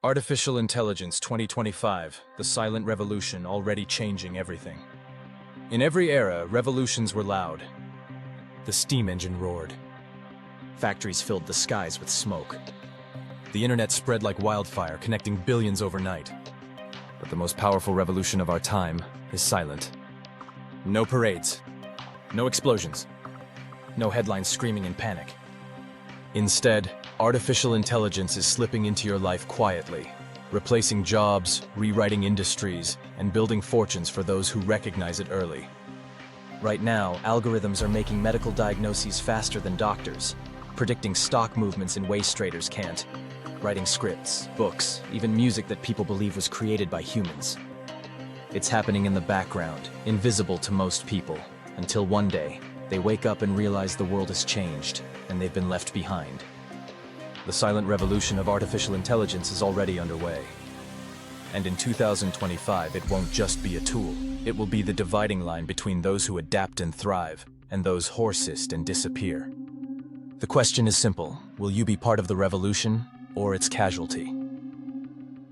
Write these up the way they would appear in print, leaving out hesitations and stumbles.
Artificial Intelligence 2025, the silent revolution already changing everything. In every era, revolutions were loud. The steam engine roared. Factories filled the skies with smoke. The internet spread like wildfire, connecting billions overnight. But the most powerful revolution of our time is silent. No parades. No explosions. No headlines screaming in panic. Instead, artificial intelligence is slipping into your life quietly, replacing jobs, rewriting industries, and building fortunes for those who recognize it early. Right now, algorithms are making medical diagnoses faster than doctors, predicting stock movements in ways traders can't, writing scripts, books, even music that people believe was created by humans. It's happening in the background, invisible to most people, until one day, they wake up and realize the world has changed, and they've been left behind. The silent revolution of artificial intelligence is already underway. And in 2025, it won't just be a tool. It will be the dividing line between those who adapt and thrive, and those horsist and disappear. The question is simple: will you be part of the revolution, or its casualty?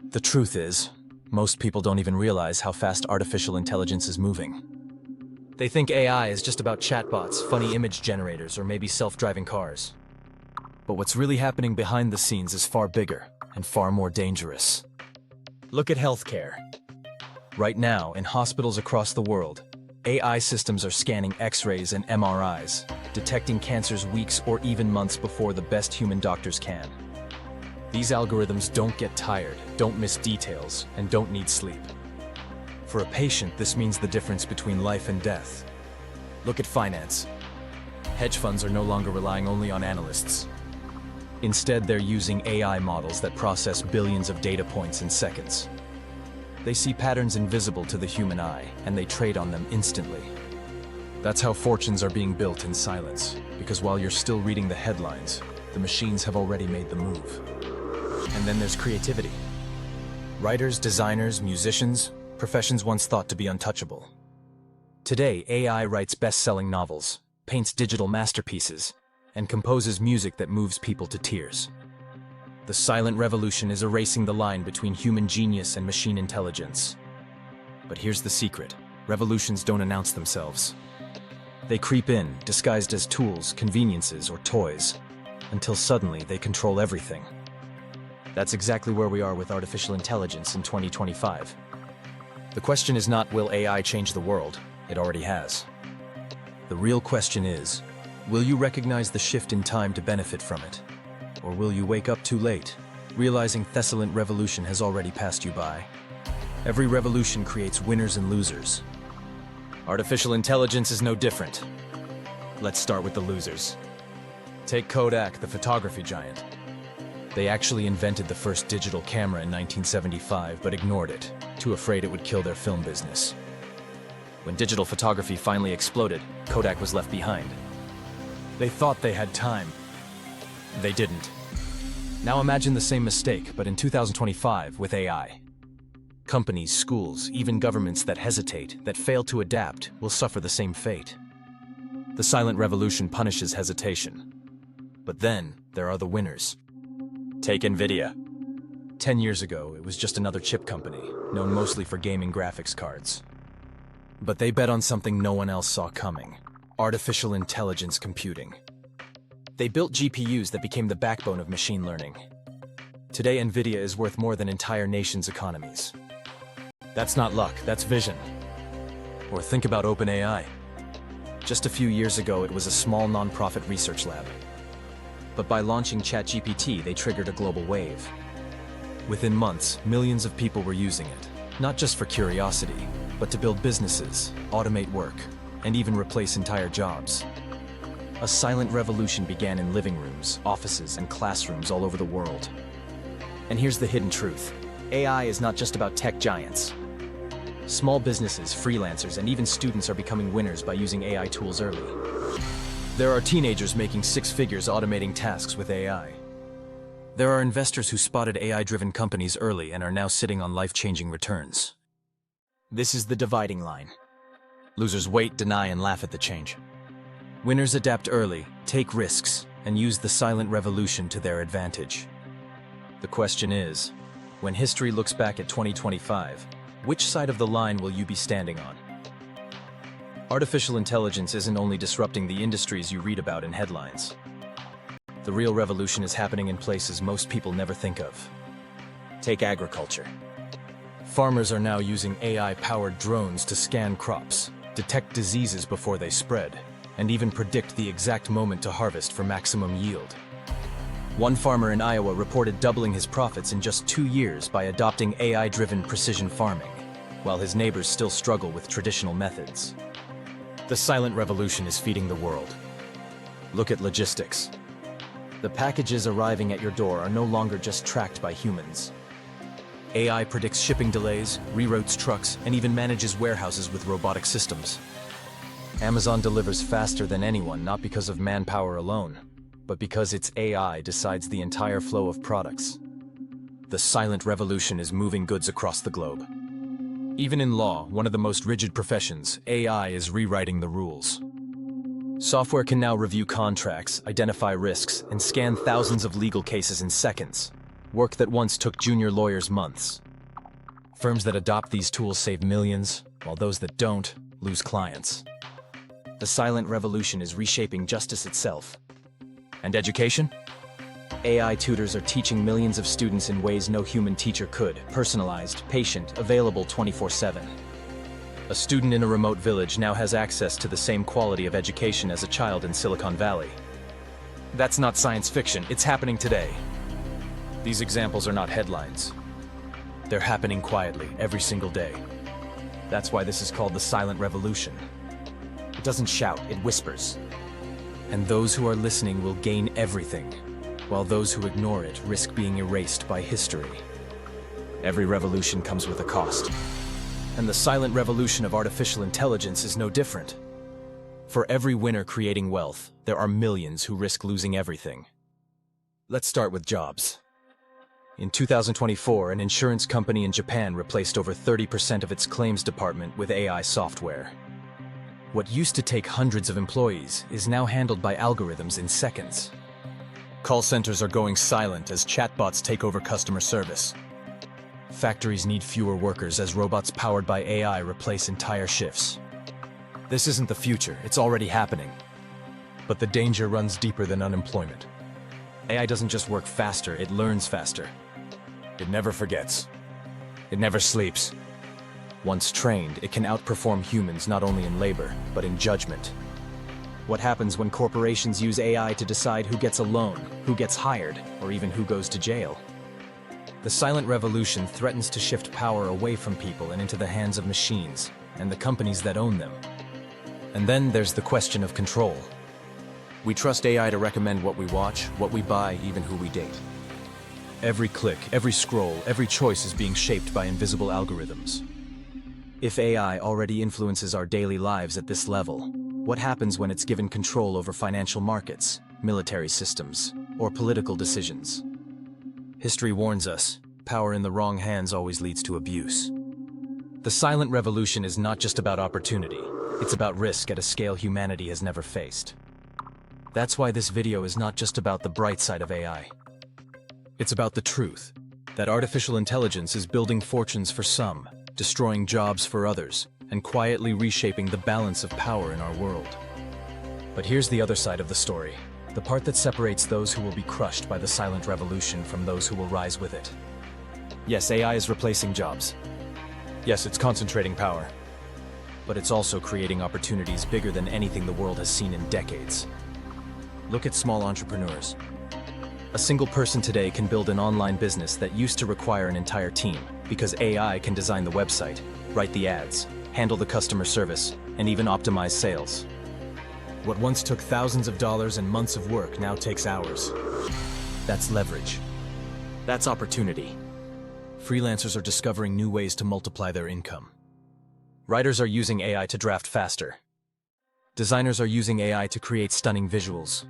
The truth is, most people don't even realize how fast artificial intelligence is moving. They think AI is just about chatbots, funny image generators, or maybe self-driving cars. But what's really happening behind the scenes is far bigger and far more dangerous. Look at healthcare. Right now, in hospitals across the world, AI systems are scanning X-rays and MRIs, detecting cancers weeks or even months before the best human doctors can. These algorithms don't get tired, don't miss details, and don't need sleep. For a patient, this means the difference between life and death. Look at finance. Hedge funds are no longer relying only on analysts. Instead, they're using AI models that process billions of data points in seconds. They see patterns invisible to the human eye, and they trade on them instantly. That's how fortunes are being built in silence, because while you're still reading the headlines, the machines have already made the move. And then there's creativity. Writers, designers, musicians, professions once thought to be untouchable. Today, AI writes best-selling novels, paints digital masterpieces, and composes music that moves people to tears. The silent revolution is erasing the line between human genius and machine intelligence. But here's the secret: revolutions don't announce themselves. They creep in, disguised as tools, conveniences, or toys, until suddenly they control everything. That's exactly where we are with artificial intelligence in 2025. The question is not, will AI change the world? It already has. The real question is, will you recognize the shift in time to benefit from it? Or will you wake up too late, realizing the silent revolution has already passed you by? Every revolution creates winners and losers. Artificial intelligence is no different. Let's start with the losers. Take Kodak, the photography giant. They actually invented the first digital camera in 1975, but ignored it, too afraid it would kill their film business. When digital photography finally exploded, Kodak was left behind. They thought they had time. They didn't. Now imagine the same mistake, but in 2025 with AI. Companies, schools, even governments that hesitate, that fail to adapt, will suffer the same fate. The silent revolution punishes hesitation. But then, there are the winners. Take NVIDIA. 10 years ago, it was just another chip company, known mostly for gaming graphics cards. But they bet on something no one else saw coming: artificial intelligence computing. They built GPUs that became the backbone of machine learning. Today, NVIDIA is worth more than entire nations' economies. That's not luck, that's vision. Or think about OpenAI. Just a few years ago, it was a small non-profit research lab. But by launching ChatGPT, they triggered a global wave. Within months, millions of people were using it, not just for curiosity, but to build businesses, automate work, and even replace entire jobs. A silent revolution began in living rooms, offices, and classrooms all over the world. And here's the hidden truth: AI is not just about tech giants. Small businesses, freelancers, and even students are becoming winners by using AI tools early. There are teenagers making six figures automating tasks with AI. There are investors who spotted AI-driven companies early and are now sitting on life-changing returns. This is the dividing line. Losers wait, deny, and laugh at the change. Winners adapt early, take risks, and use the silent revolution to their advantage. The question is, When history looks back at 2025, which side of the line will you be standing on? Artificial intelligence isn't only disrupting the industries you read about in headlines. The real revolution is happening in places most people never think of. Take agriculture. Farmers are now using AI-powered drones to scan crops, detect diseases before they spread, and even predict the exact moment to harvest for maximum yield. One farmer in Iowa reported doubling his profits in just 2 years by adopting AI-driven precision farming, while his neighbors still struggle with traditional methods. The silent revolution is feeding the world. Look at logistics. The packages arriving at your door are no longer just tracked by humans. AI predicts shipping delays, reroutes trucks, and even manages warehouses with robotic systems. Amazon delivers faster than anyone, not because of manpower alone, but because its AI decides the entire flow of products. The silent revolution is moving goods across the globe. Even in law, one of the most rigid professions, AI is rewriting the rules. Software can now review contracts, identify risks, and scan thousands of legal cases in seconds, work that once took junior lawyers months. Firms that adopt these tools save millions, while those that don't lose clients. The silent revolution is reshaping justice itself. And education? AI tutors are teaching millions of students in ways no human teacher could, personalized, patient, available 24/7. A student in a remote village now has access to the same quality of education as a child in Silicon Valley. That's not science fiction, it's happening today. These examples are not headlines. They're happening quietly, every single day. That's why this is called the silent revolution. It doesn't shout, it whispers. And those who are listening will gain everything, while those who ignore it risk being erased by history. Every revolution comes with a cost. And the silent revolution of artificial intelligence is no different. For every winner creating wealth, there are millions who risk losing everything. Let's start with jobs. In 2024, an insurance company in Japan replaced over 30% of its claims department with AI software. What used to take hundreds of employees is now handled by algorithms in seconds. Call centers are going silent as chatbots take over customer service. Factories need fewer workers as robots powered by AI replace entire shifts. This isn't the future, it's already happening. But the danger runs deeper than unemployment. AI doesn't just work faster, it learns faster. It never forgets. It never sleeps. Once trained, it can outperform humans not only in labor, but in judgment. What happens when corporations use AI to decide who gets a loan, who gets hired, or even who goes to jail? The silent revolution threatens to shift power away from people and into the hands of machines, and the companies that own them. And then there's the question of control. We trust AI to recommend what we watch, what we buy, even who we date. Every click, every scroll, every choice is being shaped by invisible algorithms. If AI already influences our daily lives at this level, what happens when it's given control over financial markets, military systems, or political decisions? History warns us, power in the wrong hands always leads to abuse. The silent revolution is not just about opportunity, it's about risk at a scale humanity has never faced. That's why this video is not just about the bright side of AI. It's about the truth, that artificial intelligence is building fortunes for some, destroying jobs for others, and quietly reshaping the balance of power in our world. But here's the other side of the story, the part that separates those who will be crushed by the silent revolution from those who will rise with it. Yes, AI is replacing jobs. Yes, it's concentrating power. But it's also creating opportunities bigger than anything the world has seen in decades. Look at small entrepreneurs. A single person today can build an online business that used to require an entire team, because AI can design the website, write the ads, handle the customer service, and even optimize sales. What once took thousands of dollars and months of work now takes hours. That's leverage. That's opportunity. Freelancers are discovering new ways to multiply their income. Writers are using AI to draft faster. Designers are using AI to create stunning visuals.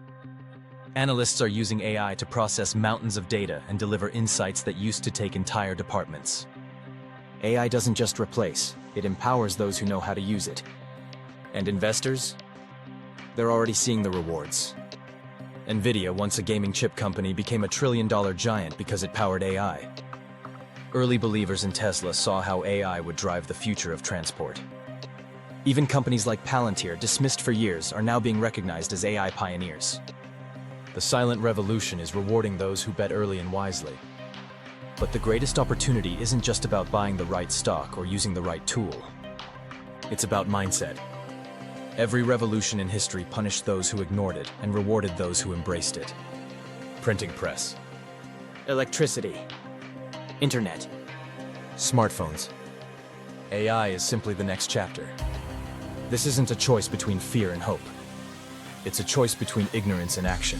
Analysts are using AI to process mountains of data and deliver insights that used to take entire departments. AI doesn't just replace, it empowers those who know how to use it. And investors? They're already seeing the rewards. Nvidia, once a gaming chip company, became a $1 trillion giant because it powered AI. Early believers in Tesla saw how AI would drive the future of transport. Even companies like Palantir, dismissed for years, are now being recognized as AI pioneers. The silent revolution is rewarding those who bet early and wisely. But the greatest opportunity isn't just about buying the right stock or using the right tool. It's about mindset. Every revolution in history punished those who ignored it and rewarded those who embraced it. Printing press. Electricity. Internet. Smartphones. AI is simply the next chapter. This isn't a choice between fear and hope. It's a choice between ignorance and action.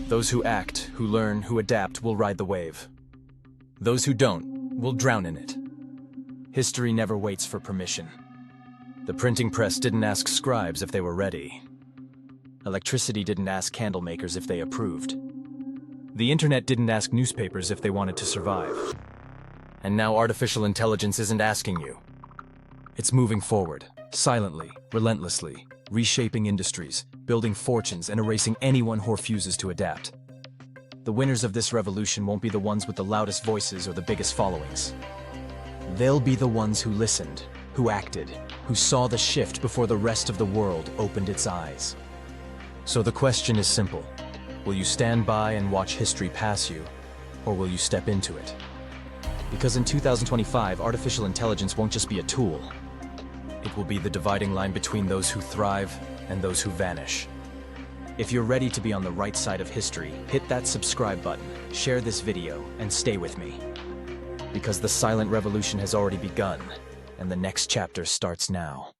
Those who act, who learn, who adapt will ride the wave. Those who don't will drown in it. History never waits for permission. The printing press didn't ask scribes if they were ready. Electricity didn't ask candle makers if they approved. The internet didn't ask newspapers if they wanted to survive. And now artificial intelligence isn't asking you. It's moving forward, silently, relentlessly, reshaping industries, building fortunes, and erasing anyone who refuses to adapt. The winners of this revolution won't be the ones with the loudest voices or the biggest followings. They'll be the ones who listened, who acted, who saw the shift before the rest of the world opened its eyes. So the question is simple. Will you stand by and watch history pass you, or will you step into it? Because in 2025, artificial intelligence won't just be a tool. It will be the dividing line between those who thrive and those who vanish. If you're ready to be on the right side of history, hit that subscribe button, share this video, and stay with me. Because the silent revolution has already begun, and the next chapter starts now.